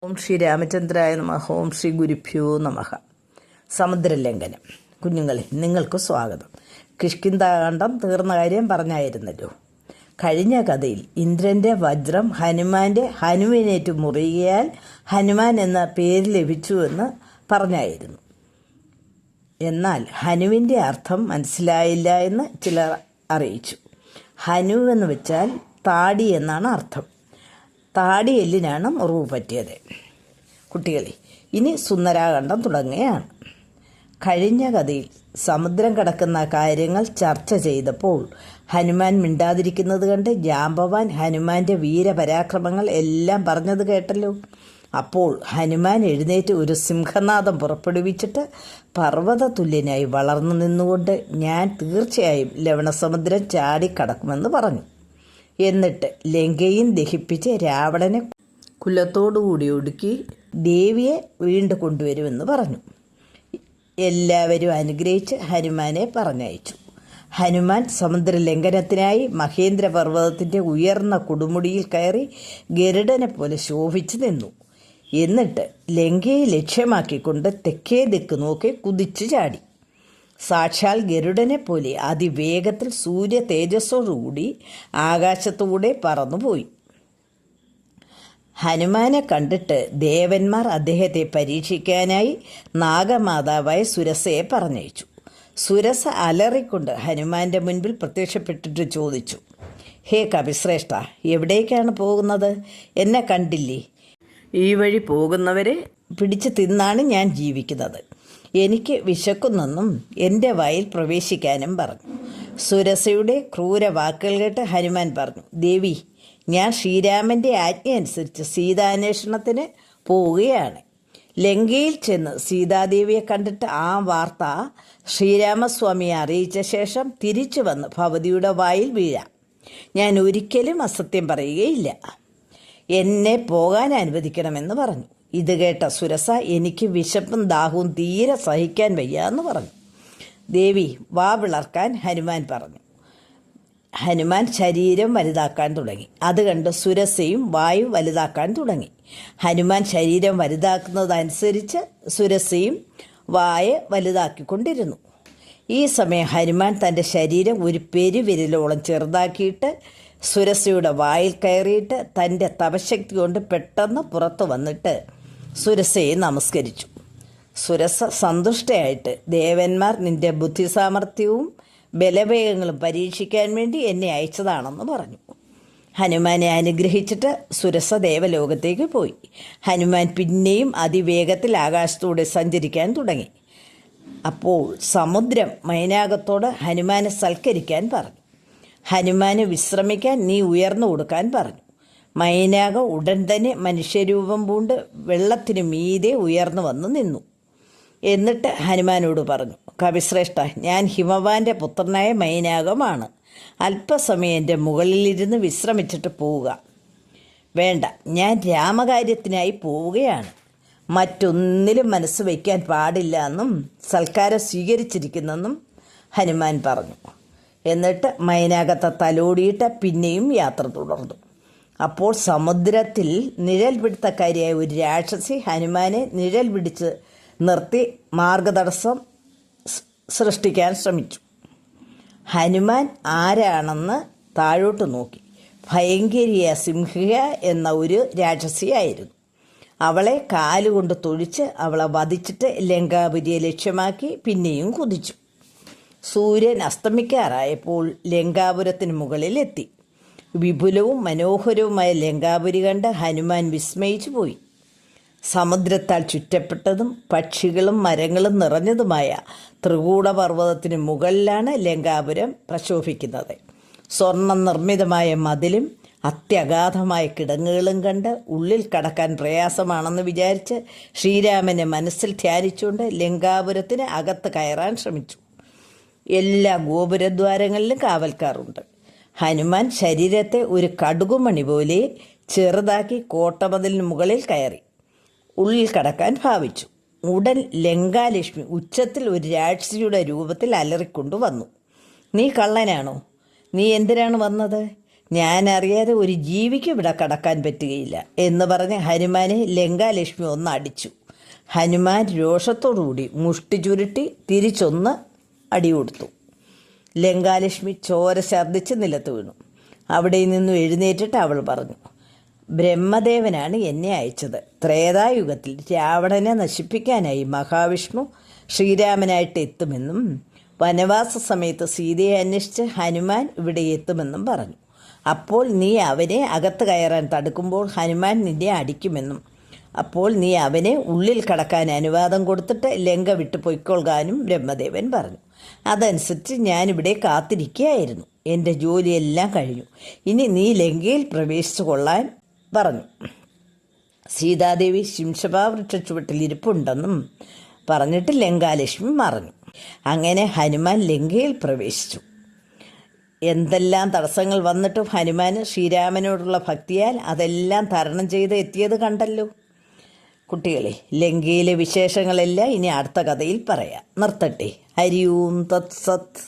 ഓം ശ്രീ രാമചന്ദ്രായ നമഃ. ഓം ശ്രീ ഗുരുഭ്യോ നമഃ. സമുദ്രലംഘനം. കുഞ്ഞുങ്ങളെ, നിങ്ങൾക്ക് സ്വാഗതം. കിഷ്കിന്ധാകാന്ഡം തീർന്ന കാര്യം പറഞ്ഞായിരുന്നല്ലോ. കഴിഞ്ഞ കഥയിൽ ഇന്ദ്രൻ്റെ വജ്രം ഹനുവിനേറ്റു മുറിയാൽ ഹനുമാൻ എന്ന പേര് ലഭിച്ചുവെന്ന് പറഞ്ഞായിരുന്നു. എന്നാൽ ഹനുവിൻ്റെ അർത്ഥം മനസ്സിലായില്ല എന്ന് ചിലർ അറിയിച്ചു. ഹനു എന്ന് വെച്ചാൽ താടി എന്നാണ് അർത്ഥം. താടിയെല്ലിനാണ് മുറിവ് പറ്റിയത്. കുട്ടികളെ, ഇനി സുന്ദരാകാന്ഡം തുടങ്ങുകയാണ്. കഴിഞ്ഞ കഥയിൽ സമുദ്രം കടക്കുന്ന കാര്യങ്ങൾ ചർച്ച ചെയ്തപ്പോൾ ഹനുമാൻ മിണ്ടാതിരിക്കുന്നത് കണ്ട് ജാമ്പവാൻ ഹനുമാൻ്റെ വീരപരാക്രമങ്ങൾ എല്ലാം പറഞ്ഞത് കേട്ടല്ലോ. അപ്പോൾ ഹനുമാൻ എഴുന്നേറ്റ് ഒരു സിംഹനാദം പുറപ്പെടുവിച്ചിട്ട് പർവ്വത തുല്യനായി വളർന്നു നിന്നുകൊണ്ട് ഞാൻ തീർച്ചയായും ലവണസമുദ്രം ചാടിക്കടക്കുമെന്ന് പറഞ്ഞു. എന്നിട്ട് ലങ്കയും ദഹിപ്പിച്ച് രാവണനെ കുലത്തോടുകൂടി ഒടുക്കി ദേവിയെ വീണ്ടും കൊണ്ടുവരുമെന്ന് പറഞ്ഞു. എല്ലാവരും അനുഗ്രഹിച്ച് ഹനുമാനെ പറഞ്ഞയച്ചു. ഹനുമാൻ സമുദ്രലംഘനത്തിനായി മഹേന്ദ്ര പർവ്വതത്തിൻ്റെ ഉയർന്ന കൊടുമുടിയിൽ കയറി ഗരുഡനെ പോലെ ശോഭിച്ചു നിന്നു. എന്നിട്ട് ലങ്കയെ ലക്ഷ്യമാക്കിക്കൊണ്ട് തെക്കേ ദിക്ക് നോക്കി കുതിച്ചു ചാടി. സാക്ഷാൽ ഗരുഡനെ പോലെ അതിവേഗത്തിൽ സൂര്യ തേജസ്സോടുകൂടി ആകാശത്തൂടെ പറന്നുപോയി. ഹനുമാനെ കണ്ടിട്ട് ദേവന്മാർ അദ്ദേഹത്തെ പരീക്ഷിക്കാനായി നാഗമാതാവായ സുരസയെ പറഞ്ഞയച്ചു. സുരസ അലറിക്കൊണ്ട് ഹനുമാന്റെ മുൻപിൽ പ്രത്യക്ഷപ്പെട്ടിട്ട് ചോദിച്ചു, ഹേ കവിശ്രേഷ്ഠ, എവിടേക്കാണ് പോകുന്നത്? എന്നെ കണ്ടില്ലേ? ഈ വഴി പോകുന്നവരെ പിടിച്ചു തിന്നാണ് ഞാൻ ജീവിക്കുന്നത്. എനിക്ക് വിശക്കുന്നെന്നും എൻ്റെ വായിൽ പ്രവേശിക്കാനും പറഞ്ഞു. സുരസയുടെ ക്രൂര വാക്കുകൾ കേട്ട് ഹനുമാൻ പറഞ്ഞു, ദേവി, ഞാൻ ശ്രീരാമൻ്റെ ആജ്ഞ അനുസരിച്ച് സീതാന്വേഷണത്തിന് പോവുകയാണ്. ലങ്കയിൽ ചെന്ന് സീതാദേവിയെ കണ്ടിട്ട് ആ വാർത്ത ശ്രീരാമസ്വാമിയെ അറിയിച്ച ശേഷം തിരിച്ചു വന്ന് ഭവതിയുടെ വായിൽ വീഴാം. ഞാൻ ഒരിക്കലും അസത്യം പറയുകയില്ല. എന്നെ പോകാൻ അനുവദിക്കണമെന്ന് പറഞ്ഞു. ഇത് കേട്ട സുരസ, എനിക്ക് വിശപ്പും ദാഹവും തീരെ സഹിക്കാൻ വയ്യ എന്ന് പറഞ്ഞു. ദേവി വാ വിളർക്കാൻ ഹനുമാൻ പറഞ്ഞു. ഹനുമാൻ ശരീരം വലുതാക്കാൻ തുടങ്ങി. അത് കണ്ട് സുരസയും വായു വലുതാക്കാൻ തുടങ്ങി. ഹനുമാൻ ശരീരം വലുതാക്കുന്നതനുസരിച്ച് സുരസയും വായ വലുതാക്കിക്കൊണ്ടിരുന്നു. ഈ സമയം ഹനുമാൻ തൻ്റെ ശരീരം ഒരു പെരുവിരലോളം ചെറുതാക്കിയിട്ട് സുരസയുടെ വായിൽ കയറിയിട്ട് തൻ്റെ തപശക്തി കൊണ്ട് പെട്ടെന്ന് പുറത്തു വന്നിട്ട് സുരസയെ നമസ്കരിച്ചു. സുരസ സന്തുഷ്ടയായിട്ട്, ദേവന്മാർ നിന്റെ ബുദ്ധിസാമർഥ്യവും ബലവേഗങ്ങളും പരീക്ഷിക്കാൻ വേണ്ടി എന്നെ അയച്ചതാണെന്ന് പറഞ്ഞു. ഹനുമാനെ അനുഗ്രഹിച്ചിട്ട് സുരസ ദേവലോകത്തേക്ക് പോയി. ഹനുമാൻ പിന്നെയും അതിവേഗത്തിൽ ആകാശത്തൂടെ സഞ്ചരിക്കാൻ തുടങ്ങി. അപ്പോൾ സമുദ്രം മൈനാകത്തോട് ഹനുമാനെ സൽക്കരിക്കാൻ പറഞ്ഞു. ഹനുമാന് വിശ്രമിക്കാൻ നീ ഉയർന്നു കൊടുക്കാൻ പറഞ്ഞു. മൈനാകം ഉടൻ തന്നെ മനുഷ്യരൂപം പൂണ്ട് വെള്ളത്തിനു മീതെ ഉയർന്നു വന്നു നിന്നു. എന്നിട്ട് ഹനുമാനോട് പറഞ്ഞു, കവിശ്രേഷ്ഠ, ഞാൻ ഹിമവാന്റെ പുത്രനായ മൈനാകമാണ്. അല്പസമയം എൻ്റെ മുകളിലിരുന്ന് വിശ്രമിച്ചിട്ട് പോവുക. വേണ്ട, ഞാൻ രാമകാര്യത്തിനായി പോവുകയാണ്. മറ്റൊന്നിലും മനസ്സ് വയ്ക്കാൻ പാടില്ല എന്നും സൽക്കാരം സ്വീകരിച്ചിരിക്കുന്നെന്നും ഹനുമാൻ പറഞ്ഞു. എന്നിട്ട് മൈനാകത്തെ തലോടിയിട്ട് പിന്നെയും യാത്ര തുടർന്നു. അപ്പോൾ സമുദ്രത്തിൽ നിഴൽ പിടുത്തക്കാരിയായ ഒരു രാക്ഷസി ഹനുമാനെ നിഴൽ പിടിച്ച് നിർത്തി മാർഗതടസ്സം സൃഷ്ടിക്കാൻ ശ്രമിച്ചു. ഹനുമാൻ ആരാണെന്ന് താഴോട്ട് നോക്കി. ഭയങ്കരിയ സിംഹിക എന്ന ഒരു രാക്ഷസിയായിരുന്നു. അവളെ കാലുകൊണ്ട് തൊഴിച്ച് അവളെ വധിച്ചിട്ട് ലങ്കാപുരിയെ ലക്ഷ്യമാക്കി പിന്നെയും കുതിച്ചു. സൂര്യൻ അസ്തമിക്കാറായപ്പോൾ ലങ്കാപുരത്തിന് മുകളിലെത്തി. വിപുലവും മനോഹരവുമായ ലങ്കാപുരി കണ്ട് ഹനുമാൻ വിസ്മയിച്ചു പോയി. സമുദ്രത്താൽ ചുറ്റപ്പെട്ടതും പക്ഷികളും മരങ്ങളും നിറഞ്ഞതുമായ ത്രികൂടപർവ്വതത്തിന് മുകളിലാണ് ലങ്കാപുരം പ്രശോഭിക്കുന്നത്. സ്വർണം നിർമ്മിതമായ മതിലും അത്യഗാധമായ കിടങ്ങുകളും കണ്ട് ഉള്ളിൽ കടക്കാൻ പ്രയാസമാണെന്ന് വിചാരിച്ച് ശ്രീരാമനെ മനസ്സിൽ ധ്യാനിച്ചുകൊണ്ട് ലങ്കാപുരത്തിന് അകത്ത് കയറാൻ ശ്രമിച്ചു. എല്ലാ ഗോപുരദ്വാരങ്ങളിലും കാവൽക്കാരുണ്ട്. ഹനുമാൻ ശരീരത്തെ ഒരു കടുകുമണി പോലെ ചെറുതാക്കി കോട്ടമതിലിന് മുകളിൽ കയറി ഉള്ളിൽ കടക്കാൻ ഭാവിച്ചു. ഉടൻ ലങ്കാലക്ഷ്മി ഉച്ചത്തിൽ ഒരു രാക്ഷസിയുടെ രൂപത്തിൽ അലറിക്കൊണ്ടു വന്നു. നീ കള്ളനാണോ? നീ എന്തിനാണ് വന്നത്? ഞാനറിയാതെ ഒരു ജീവിക്ക് ഇവിടെ കടക്കാൻ പറ്റുകയില്ല എന്ന് പറഞ്ഞ് ഹനുമാനെ ലങ്കാലക്ഷ്മി ഒന്ന് അടിച്ചു. ഹനുമാൻ രോഷത്തോടുകൂടി മുഷ്ടി ചുരുട്ടി തിരിച്ചൊന്ന് അടി കൊടുത്തു. ലങ്കാലക്ഷ്മി ചോര ഛർദ്ദിച്ച് നിലത്ത് വീണു. അവിടെ നിന്നും എഴുന്നേറ്റിട്ട് അവൾ പറഞ്ഞു, ബ്രഹ്മദേവനാണ് എന്നെ അയച്ചത്. ത്രേതായുഗത്തിൽ രാവണനെ നശിപ്പിക്കാനായി മഹാവിഷ്ണു ശ്രീരാമനായിട്ട് എത്തുമെന്നും വനവാസ സമയത്ത് സീതയെ അന്വേഷിച്ച് ഹനുമാൻ ഇവിടെ എത്തുമെന്നും പറഞ്ഞു. അപ്പോൾ നീ അവനെ അകത്ത് കയറാൻ തടുക്കുമ്പോൾ ഹനുമാൻ നിന്നെ അടിക്കുമെന്നും അപ്പോൾ നീ അവനെ ഉള്ളിൽ കടക്കാൻ അനുവാദം കൊടുത്തിട്ട് ലങ്ക വിട്ടു പൊയ്ക്കൊള്ളുകാനും ബ്രഹ്മദേവൻ പറഞ്ഞു. അതനുസരിച്ച് ഞാനിവിടെ കാത്തിരിക്കുകയായിരുന്നു. എൻ്റെ ജോലിയെല്ലാം കഴിഞ്ഞു. ഇനി നീ ലങ്കയിൽ പ്രവേശിച്ചു കൊള്ളാൻ പറഞ്ഞു. സീതാദേവി ശിംശപാവൃക്ഷ ചുവട്ടിൽ ഇരിപ്പുണ്ടെന്നും പറഞ്ഞിട്ട് ലങ്കാലക്ഷ്മി മറഞ്ഞു. അങ്ങനെ ഹനുമാൻ ലങ്കയിൽ പ്രവേശിച്ചു. എന്തെല്ലാം തടസ്സങ്ങൾ വന്നിട്ടും ഹനുമാന് ശ്രീരാമനോടുള്ള ഭക്തിയാൽ അതെല്ലാം തരണം ചെയ്ത് എത്തിയത് കണ്ടല്ലോ. കുട്ടികളെ, ലങ്കയിലെ വിശേഷങ്ങളെല്ലാം ഇനി അടുത്ത കഥയിൽ പറയാം. നിർത്തട്ടെ. ഹരി ഓം തത് സത്.